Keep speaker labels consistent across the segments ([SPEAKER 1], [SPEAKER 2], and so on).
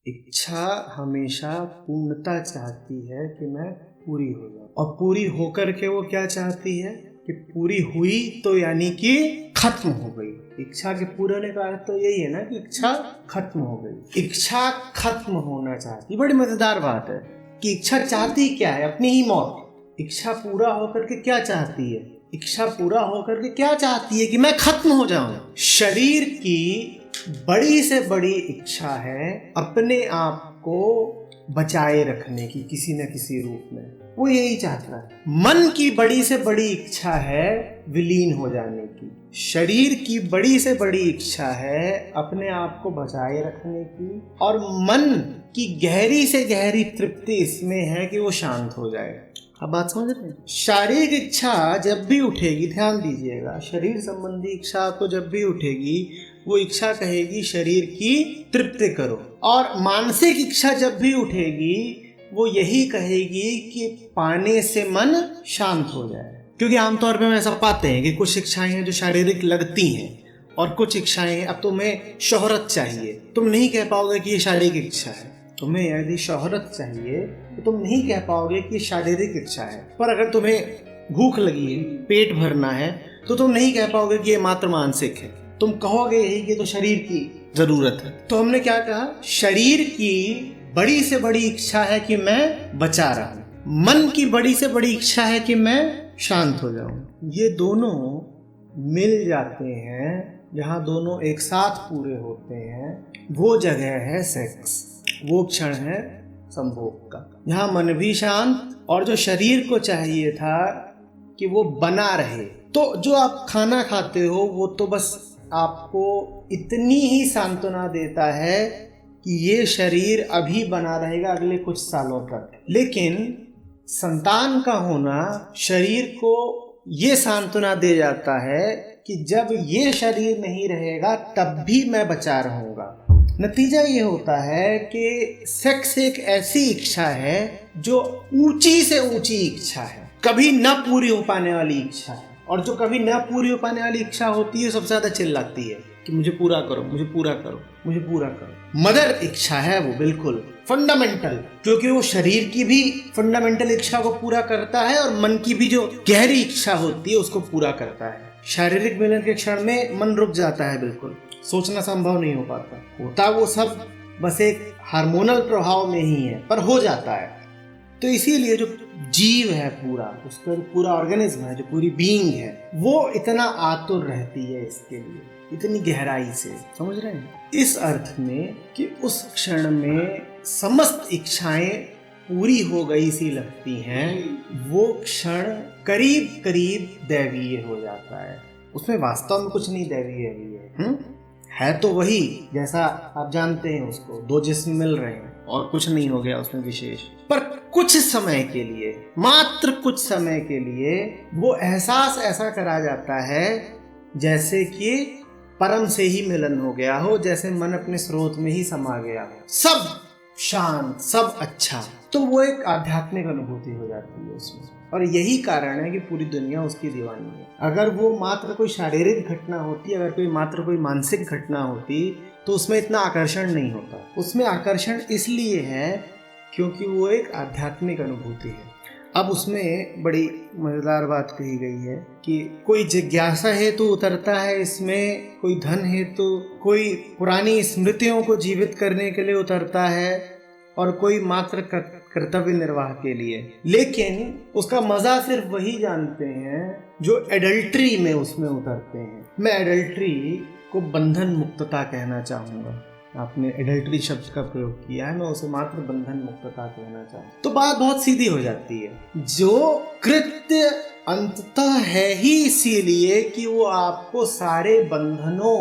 [SPEAKER 1] इच्छा हमेशा पूर्णता चाहती है कि मैं पूरी हो जाऊं, और पूरी होकर के वो क्या चाहती है कि पूरी हुई तो यानी कि खत्म हो गई। इच्छा के पूरे होने का अर्थ तो यही है ना कि इच्छा खत्म हो गई। इच्छा खत्म होना चाहती। बड़ी मजेदार बात है कि इच्छा चाहती क्या है? अपनी ही मौत। इच्छा पूरा होकर के क्या चाहती है? इच्छा पूरा होकर के क्या चाहती है कि मैं खत्म हो जाऊं। शरीर की बड़ी से बड़ी इच्छा है अपने आप को बचाए रखने की किसी न किसी रूप में, वो यही चाहता है। मन की बड़ी से बड़ी इच्छा है विलीन हो जाने की। शरीर की बड़ी से बड़ी इच्छा है अपने आप को बचाए रखने की, और मन की गहरी से गहरी तृप्ति इसमें है कि वो शांत हो जाए। अब बात समझ रहे हैं? शारीरिक इच्छा जब भी उठेगी, ध्यान दीजिएगा, शरीर संबंधी इच्छा आपको जब भी उठेगी, वो इच्छा कहेगी शरीर की तृप्ति करो। और मानसिक इच्छा जब भी उठेगी वो यही कहेगी कि पाने से मन शांत हो जाए। क्योंकि आमतौर पे हम ऐसा पाते हैं कि कुछ इच्छाएं हैं जो शारीरिक लगती हैं, और कुछ इच्छाएं अब तुम्हें शोहरत चाहिए, तुम नहीं कह पाओगे कि ये शारीरिक इच्छा है। तुम्हें यदि शोहरत चाहिए तो तुम नहीं कह पाओगे कि शारीरिक इच्छा है। पर अगर तुम्हें भूख लगी है, पेट भरना है, तो तुम नहीं कह पाओगे कि ये मात्र मानसिक है। तुम कहोगे यही कि तो शरीर की जरूरत है। तो हमने क्या कहा? शरीर की बड़ी से बड़ी इच्छा है कि मैं बचा रहा हूं, मन की बड़ी से बड़ी इच्छा है कि मैं शांत हो जाऊं। ये दोनों मिल जाते हैं, जहां दोनों एक साथ पूरे होते हैं, वो जगह है सेक्स, वो क्षण है संभोग का। यहाँ मन भी शांत, और जो शरीर को चाहिए था कि वो बना रहे, तो जो आप खाना खाते हो वो तो बस आपको इतनी ही सांत्वना देता है कि ये शरीर अभी बना रहेगा अगले कुछ सालों तक। लेकिन संतान का होना शरीर को ये सांत्वना दे जाता है कि जब ये शरीर नहीं रहेगा तब भी मैं बचा रहूंगा। नतीजा ये होता है कि सेक्स एक ऐसी इच्छा है जो ऊंची से ऊंची इच्छा है, कभी न पूरी हो पाने वाली इच्छा है। और जो कभी न पूरी हो पाने वाली इच्छा होती है सबसे ज्यादा चिल्लाती है कि मुझे पूरा करो, मुझे पूरा करो, मुझे पूरा करो। मदर इच्छा है वो, बिल्कुल फंडामेंटल, क्योंकि वो शरीर की भी फंडामेंटल इच्छा को पूरा करता है और मन की भी जो गहरी इच्छा होती है उसको पूरा करता है। शारीरिक मिलन के क्षण में मन रुक जाता है, बिल्कुल सोचना संभव नहीं हो पाता। होता वो सब बस एक हार्मोनल प्रभाव में ही है, पर हो जाता है। तो इसीलिए जो जीव है पूरा, उसका पूरा ऑर्गेनिज्म है, जो पूरी बीइंग है, वो इतना आतुर रहती है इसके लिए, इतनी गहराई से। समझ रहे हैं? इस अर्थ में कि उस क्षण में समस्त इच्छाएं पूरी हो गई सी लगती हैं, वो क्षण करीब करीब दैवीय हो जाता है। उसमें वास्तव में कुछ नहीं दैवीय है तो वही जैसा आप जानते हैं उसको, दो जिस्म मिल रहे हैं और कुछ नहीं हो गया उसमें विशेष। पर कुछ समय के लिए, मात्र कुछ समय के लिए वो एहसास ऐसा करा जाता है जैसे कि परम से ही मिलन हो गया हो, जैसे मन अपने स्रोत में ही समा गया हो, सब शांत, सब अच्छा। तो वो एक आध्यात्मिक अनुभूति हो जाती है उसमें, और यही कारण है कि पूरी दुनिया उसकी दीवानी है। अगर वो मात्र कोई शारीरिक घटना होती, अगर कोई मात्र कोई मानसिक घटना होती, तो उसमें इतना आकर्षण नहीं होता। उसमें आकर्षण इसलिए है क्योंकि वो एक आध्यात्मिक अनुभूति है। अब उसमें बड़ी मजेदार बात कही गई है कि कोई जिज्ञासा हेतु उतरता है इसमें, कोई धन हेतु, कोई पुरानी स्मृतियों को जीवित करने के लिए उतरता है, और कोई मात्र कर्तव्य निर्वाह के लिए। लेकिन उसका मजा सिर्फ वही जानते हैं जो एडल्ट्री में उसमें उतरते हैं। मैं एडल्ट्री को बंधन मुक्तता कहना चाहूंगा। आपने एडल्ट्री शब्द का प्रयोग किया है, मैं उसे मात्र बंधन मुक्तता कहना चाहूँ। तो बात बहुत सीधी हो जाती है। जो कृत्य अंततः है ही इसीलिए कि वो आपको सारे बंधनों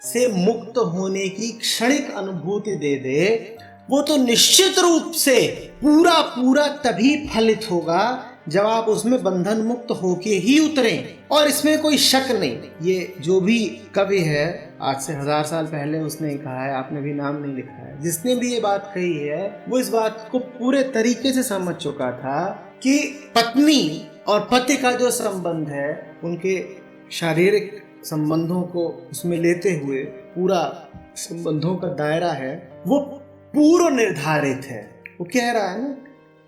[SPEAKER 1] से मुक्त होने की क्षणिक अनुभूति दे दे, वो तो निश्चित रूप से पूरा पूरा तभी फलित होगा जब आप उसमें बंधन मुक्त होके ही उतरें। और इसमें कोई शक नहीं। ये जो भी कवि है, आज से 1000 साल पहले उसने कहा है, आपने भी नाम नहीं लिखा है, जिसने भी ये बात कही है वो इस बात को पूरे तरीके से समझ चुका था कि पत्नी और पति का जो संबंध है, उनके शारीरिक संबंधों को उसमें लेते हुए पूरा संबंधों का दायरा है, वो पूर्व निर्धारित है। वो कह रहा है ना,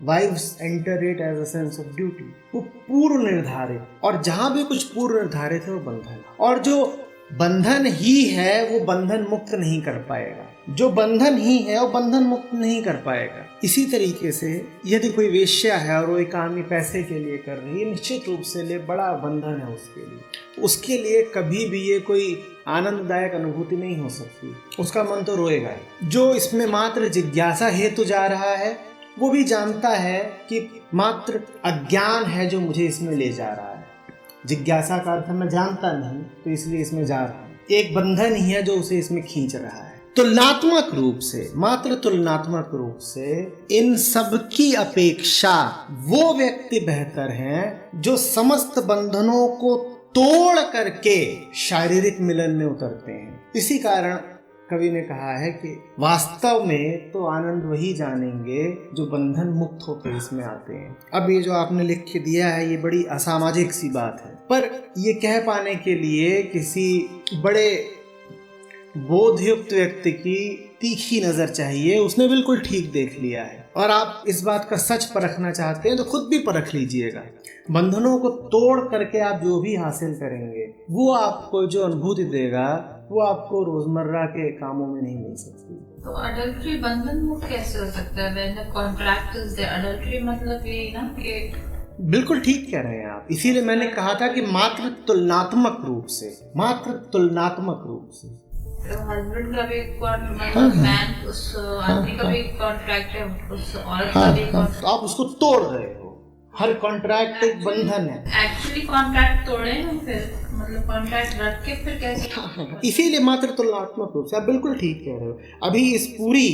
[SPEAKER 1] wives enter it as a sense of duty, वो पूर्व निर्धारित, और जहां भी कुछ पूर्व निर्धारित है वो बंधन, और जो बंधन ही है वो बंधन मुक्त नहीं कर पाएगा, जो बंधन ही है वो बंधन मुक्त नहीं कर पाएगा। इसी तरीके से यदि कोई वेश्या है और वो एक काम पैसे के लिए कर रही है, निश्चित रूप से ले बड़ा बंधन है उसके लिए कभी भी ये कोई आनंददायक अनुभूति नहीं हो सकती, उसका मन तो रोएगा ही। जो इसमें मात्र जिज्ञासा हेतु जा रहा है वो भी जानता है कि मात्र अज्ञान है जो मुझे इसमें ले जा रहा है। जिज्ञासा का अर्थ मैं जानता नहीं तो इसलिए इसमें जा रहा हूँ, एक बंधन ही है जो उसे इसमें खींच रहा है। तुलनात्मक रूप से, मात्र तुलनात्मक रूप से इन सब की अपेक्षा वो व्यक्ति बेहतर हैं जो समस्त बंधनों को तोड़ करके शारीरिक मिलन में उतरते हैं। इसी कारण कवि ने कहा है कि वास्तव में तो आनंद वही जानेंगे जो बंधन मुक्त होकर इसमें आते हैं। अब ये जो आपने लिख के दिया है ये बड़ी असामाजिक सी बात है, पर ये कह पाने के लिए किसी बड़े बोधयुक्त व्यक्ति की तीखी नजर चाहिए। उसने बिल्कुल ठीक देख लिया है, और आप इस बात का सच परखना चाहते हैं तो खुद भी परख लीजिएगा। बंधनों को तोड़ करके आप जो भी हासिल करेंगे वो आपको जो अनुभूति देगा वो आपको रोजमर्रा के कामों में नहीं मिल सकती।
[SPEAKER 2] तो अडल्ट्री बंधन मुक्त कैसे हो सकता है? When the contract is there, adultery मतलब ये ना कि
[SPEAKER 1] बिल्कुल ठीक कह रहे हैं आप। इसीलिए मैंने कहा था कि मात्र तुलनात्मक रूप से, मात्र तुलनात्मक रूप से
[SPEAKER 2] हस्बैंड का भी मैन उस आदमी का भी कॉन्ट्रैक्ट है, उस औरत का भी
[SPEAKER 1] तो आप उसको तोड़ रहे हो। हर कॉन्ट्रैक्ट एक बंधन है।
[SPEAKER 2] एक्चुअली कॉन्ट्रैक्ट तोड़े हम फिर, मतलब कॉन्ट्रैक्ट रख के फिर कैसे?
[SPEAKER 1] इसीलिए मात्र तुलनात्मक रूप से। आप बिल्कुल ठीक कह रहे हो। अभी इस पूरी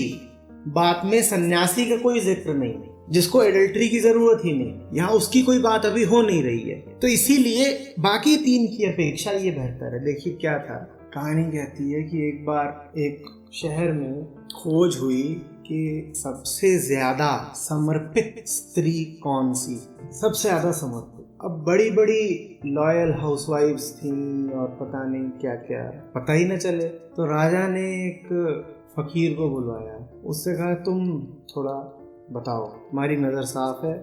[SPEAKER 1] बात में सन्यासी का कोई जिक्र नहीं, जिसको एडल्ट्री की जरूरत ही नहीं, यहाँ उसकी कोई बात अभी हो नहीं रही है। तो इसीलिए बाकी तीन की अपेक्षा ये बेहतर है। देखिए क्या था, कहानी कहती है कि एक बार एक शहर में खोज हुई कि सबसे ज्यादा समर्पित स्त्री कौन सी, सबसे ज्यादा समर्पित। अब बड़ी बड़ी लॉयल हाउसवाइफ्स थी और पता नहीं क्या क्या, पता ही न चले। तो राजा ने एक फकीर को बुलवाया, उससे कहा तुम थोड़ा बताओ, तुम्हारी नज़र साफ है,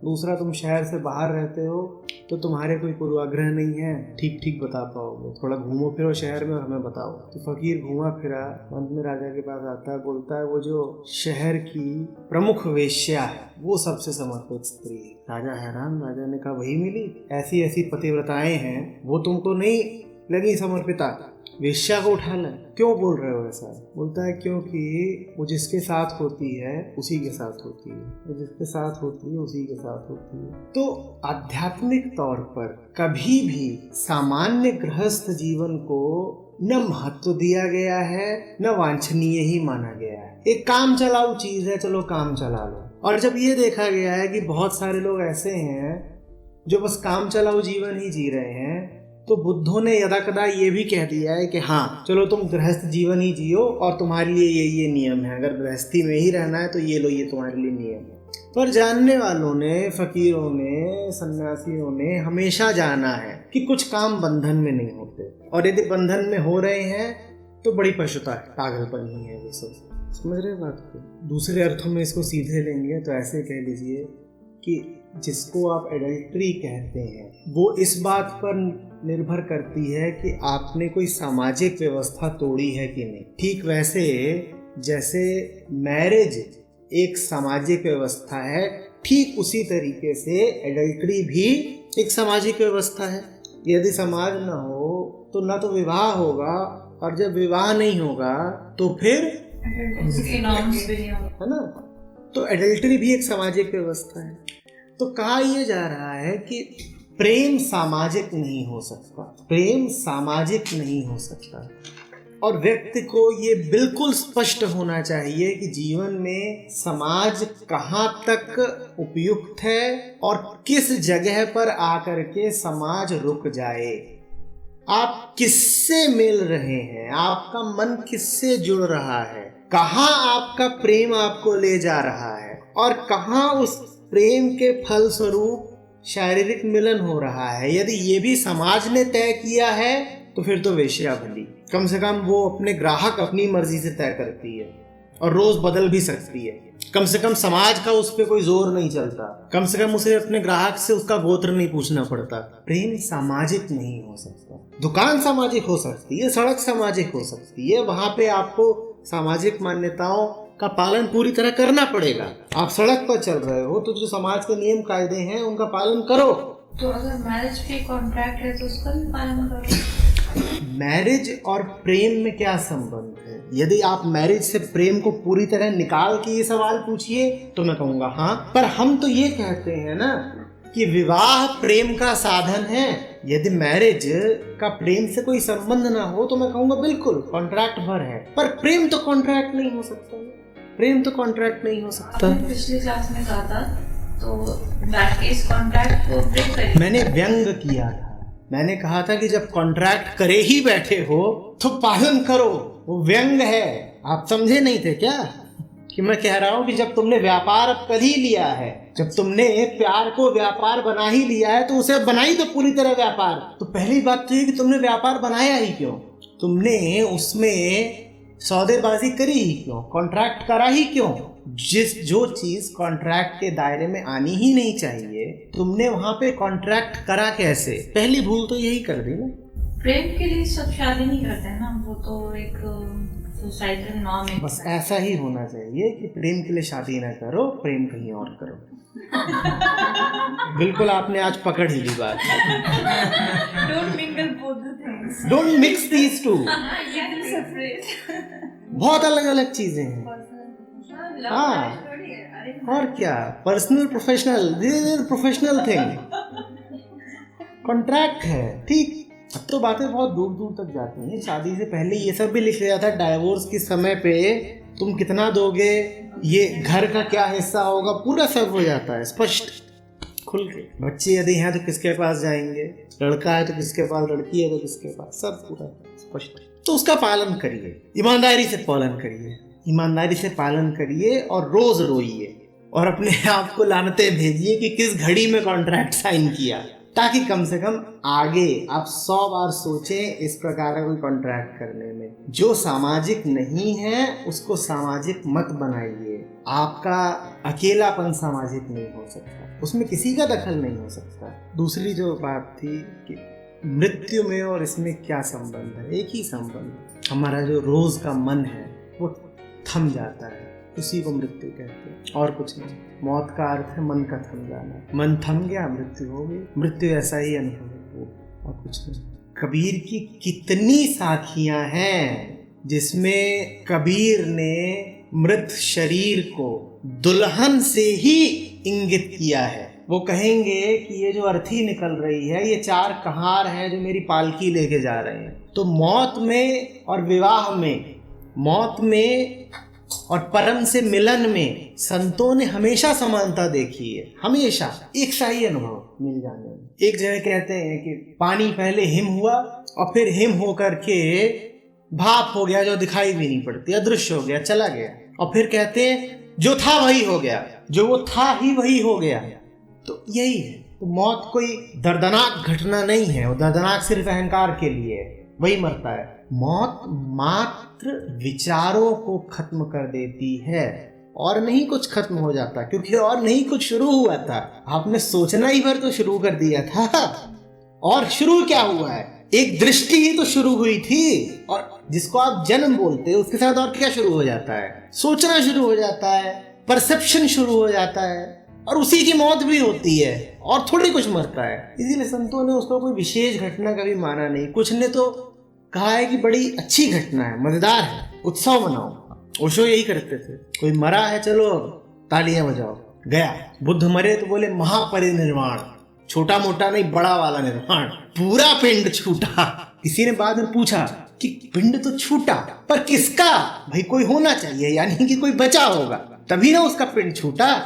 [SPEAKER 1] दूसरा तुम शहर से बाहर रहते हो तो तुम्हारे कोई पूर्वाग्रह नहीं है, ठीक ठीक बता पाओगे, थोड़ा घूमो फिरो शहर में और हमें बताओ। तो फकीर घूमा फिरा, अंत में राजा के पास आता है, बोलता है वो जो शहर की प्रमुख वेश्या है वो सबसे समर्पित स्त्री है। राजा हैरान, राजा ने कहा वही मिली? ऐसी ऐसी पतिव्रताएं हैं, वो तुमको नहीं लगी समर्पिता, वेश्या को उठा लें। क्यों बोल रहे हो ऐसा? बोलता है क्योंकि वो जिसके साथ होती है उसी के साथ होती है, वो जिसके साथ होती है उसी के साथ होती है। तो आध्यात्मिक तौर पर कभी भी सामान्य गृहस्थ जीवन को न महत्व दिया गया है न वांछनीय ही माना गया है। एक काम चलाऊ चीज है, चलो काम चला लो। और जब ये देखा गया है कि बहुत सारे लोग ऐसे हैं जो बस काम चलाऊ जीवन ही जी रहे हैं, तो बुद्धों ने यदा कदा ये भी कह दिया है कि हाँ चलो तुम गृहस्थ जीवन ही जियो और तुम्हारे लिए ये नियम है, अगर गृहस्थी में ही रहना है तो ये लो, ये तुम्हारे लिए नियम है। पर जानने वालों ने, फकीरों ने, सन्यासियों ने हमेशा जाना है कि कुछ काम बंधन में नहीं होते, और यदि बंधन में हो रहे हैं तो बड़ी पशुता है, पागलपन ही है वो सब। समझ रहे बात को? दूसरे अर्थों में इसको सीधे लेंगे तो ऐसे कह लीजिए कि जिसको आप एडल्ट्री कहते हैं वो इस बात पर निर्भर करती है कि आपने कोई सामाजिक व्यवस्था तोड़ी है कि नहीं। ठीक वैसे जैसे मैरिज एक सामाजिक व्यवस्था है, ठीक उसी तरीके से एडल्ट्री भी एक सामाजिक व्यवस्था है। यदि समाज न हो तो न तो विवाह होगा, और जब विवाह नहीं होगा तो फिर है ना, तो एडल्ट्री भी एक सामाजिक व्यवस्था है। तो कहा यह जा रहा है कि प्रेम सामाजिक नहीं हो सकता, प्रेम सामाजिक नहीं हो सकता, और व्यक्ति को ये बिल्कुल स्पष्ट होना चाहिए कि जीवन में समाज कहाँ तक उपयुक्त है और किस जगह पर आकर के समाज रुक जाए। आप किससे मिल रहे हैं, आपका मन किससे जुड़ रहा है, कहाँ आपका प्रेम आपको ले जा रहा है, और कहाँ उस प्रेम के फल स्वरूप शारीरिक मिलन हो रहा है। यदि ये भी समाज ने तय किया है तो फिर तो वेश्या भली, कम से कम वो अपने ग्राहक अपनी मर्जी से तय करती है। और रोज बदल भी सकती है। कम से कम समाज का उस पर कोई जोर नहीं चलता, कम से कम उसे अपने ग्राहक से उसका गोत्र नहीं पूछना पड़ता। प्रेम सामाजिक नहीं हो सकता। दुकान सामाजिक हो सकती है, सड़क सामाजिक हो सकती है, वहां पे आपको सामाजिक मान्यताओं का पालन पूरी तरह करना पड़ेगा। आप सड़क पर चल रहे हो तो जो समाज के नियम कायदे हैं उनका पालन करो।
[SPEAKER 2] तो अगर मैरिज पे कॉन्ट्रैक्ट है तो उसका भी पालन करो।
[SPEAKER 1] मैरिज और प्रेम में क्या संबंध है? यदि आप मैरिज से प्रेम को पूरी तरह निकाल के ये सवाल पूछिए तो मैं कहूँगा हाँ, पर हम तो ये कहते हैं ना कि विवाह प्रेम का साधन है। यदि मैरिज का प्रेम से कोई संबंध ना हो तो मैं कहूँगा बिल्कुल कॉन्ट्रैक्ट भर है, पर प्रेम तो कॉन्ट्रैक्ट नहीं हो सकता। प्रेम तो कॉन्ट्रैक्ट नहीं हो सकता।
[SPEAKER 2] पिछली क्लास में कहा था तो दैट केस कॉन्ट्रैक्ट को ब्रेक करिए।
[SPEAKER 1] मैंने व्यंग किया था, मैंने कहा था कि जब कॉन्ट्रैक्ट करे ही बैठे हो तो पालन करो। वो व्यंग है, आप समझे नहीं थे क्या कि मैं कह रहा हूँ कि जब तुमने व्यापार अब कर ही लिया है, जब तुमने प्यार को व्यापार बना ही लिया है तो उसे बनाई तो पूरी तरह व्यापार। तो पहली बात तो ये कि तुमने व्यापार बनाया ही क्यों, तुमने उसमें सौदेबाजी करी ही क्यों, कॉन्ट्रैक्ट करा ही क्यों। जो चीज कॉन्ट्रैक्ट के दायरे में आनी ही नहीं चाहिए तुमने वहां पे कॉन्ट्रैक्ट करा कैसे? पहली भूल तो यही कर दी ना।
[SPEAKER 2] प्रेम के लिए सब शादी नहीं करते हैं ना, वो तो एक सोसाइटल नॉर्म है।
[SPEAKER 1] बस ऐसा ही होना चाहिए कि प्रेम के लिए शादी ना करो, प्रेम कहीं और करो। बिल्कुल आपने आज पकड़ ही ली बात।
[SPEAKER 2] Don't mingle both the things.
[SPEAKER 1] Don't mix these two.
[SPEAKER 2] Yeah, separate.
[SPEAKER 1] बहुत अलग अलग चीजें हैं। हाँ, और क्या, personal professional, this is professional thing. Contract है ठीक। अब तो बातें बहुत दूर दूर तक जाती हैं। शादी से पहले ये सब भी लिख लिया था, डाइवोर्स के समय पे तुम कितना दोगे, ये घर का क्या हिस्सा होगा, पूरा सब हो जाता है स्पष्ट खुल के। बच्चे यदि हैं तो किसके पास जाएंगे, लड़का है तो किसके पास, लड़की है तो किसके पास, सब पूरा स्पष्ट। तो उसका पालन करिए, ईमानदारी से पालन करिए, ईमानदारी से पालन करिए और रोज रोइए और अपने आप को लानते भेजिए कि किस घड़ी में कॉन्ट्रैक्ट साइन किया, ताकि कम से कम आगे आप 100 बार सोचें इस प्रकार का कोई कॉन्ट्रैक्ट करने में। जो सामाजिक नहीं है उसको सामाजिक मत बनाइए। आपका अकेलापन सामाजिक नहीं हो सकता, उसमें किसी का दखल नहीं हो सकता। दूसरी जो बात थी कि मृत्यु में और इसमें क्या संबंध है, एक ही संबंध। हमारा जो रोज का मन है वो थम जाता है, उसी को मृत्यु कहते हैं और कुछ नहीं। मौत का अर्थ है मन का थम जाना। मन थम गया, मृत्यु हो गई। मृत्यु ऐसा ही अनुभव है और कुछ नहीं। कबीर की कितनी साखियां हैं जिसमें कबीर ने मृत शरीर को दुल्हन से ही इंगित किया है। वो कहेंगे कि ये जो अर्थी निकल रही है ये 4 कहार हैं जो मेरी पालकी लेके जा रहे हैं। तो मौत में और विवाह में, मौत में और परम से मिलन में संतों ने हमेशा समानता देखी है, हमेशा एक सा ही अनुभव मिल जाने में। एक जगह कहते हैं कि पानी पहले हिम हुआ और फिर हिम होकर के भाप हो गया जो दिखाई भी नहीं पड़ती, अदृश्य हो गया, चला गया। और फिर कहते हैं जो था वही हो गया, जो वो था ही वही हो गया। तो यही है। तो मौत कोई दर्दनाक घटना नहीं है, वो दर्दनाक सिर्फ अहंकार के लिए है, वही मरता है। मौत मात्र विचारों को खत्म कर देती है और नहीं कुछ खत्म हो जाता, क्योंकि और नहीं कुछ शुरू हुआ था। आपने सोचना ही भर तो शुरू कर दिया था। और शुरू क्या हुआ है, एक दृष्टि ही तो शुरू हुई थी, और जिसको आप जन्म बोलते हैं उसके साथ और क्या शुरू हो जाता है, सोचना शुरू हो जाता है, परसेप्शन शुरू हो जाता है, और उसी की मौत भी होती है और थोड़ी कुछ मरता है। इसीलिए संतों ने उसको कोई विशेष घटना कभी माना नहीं। कुछ ने तो कहा है कि बड़ी अच्छी घटना है, मजेदार है, उत्सव मनाओ। ओशो यही करते थे, कोई मरा है चलो तालियां बजाओ, गया। बुद्ध मरे तो बोले महापरिनिर्वाण, छोटा मोटा नहीं बड़ा वाला निर्वाण, पूरा पिंड छूटा। किसी ने बाद में पूछा कि पिंड तो छूटा पर किसका, भाई कोई होना चाहिए, यानी कि कोई बचा होगा तभी ना उसका पिंड छूटा।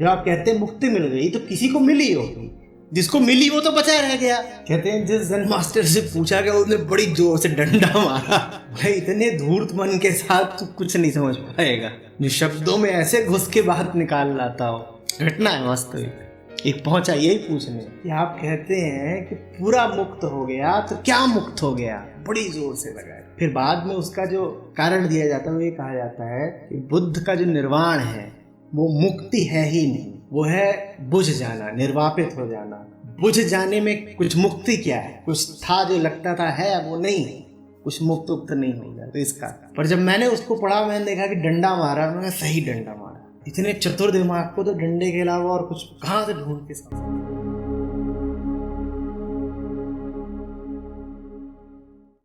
[SPEAKER 1] जब आप कहते हैं मुक्ति मिल गई तो किसी को मिली होगी, जिसको मिली वो तो बचा रह गया। कहते हैं जिस जन मास्टर से पूछा गया उसने बड़ी जोर से डंडा मारा, भाई इतने धूर्त मन के साथ तो कुछ नहीं समझ पाएगा, जो शब्दों में ऐसे घुस के बात निकाल लाता हो। घटना है वास्तविक। एक पहुंचा यही पूछने कि आप कहते हैं कि पूरा मुक्त हो गया तो क्या मुक्त हो गया, बड़ी जोर से लगाए। फिर बाद में उसका जो कारण दिया जाता है वो ये कहा जाता है कि बुद्ध का जो निर्वाण है वो मुक्ति है ही नहीं, वो है बुझ जाना, निर्वापित हो जाना। बुझ जाने में कुछ मुक्ति क्या है, कुछ था जो लगता था है वो नहीं है, कुछ मुक्त नहीं होगा। तो इसका पर जब मैंने उसको पढ़ा मैंने देखा कि डंडा मारा, मैंने सही डंडा मारा। इतने चतुर दिमाग को तो डंडे के अलावा और कुछ कहाँ से ढूंढ के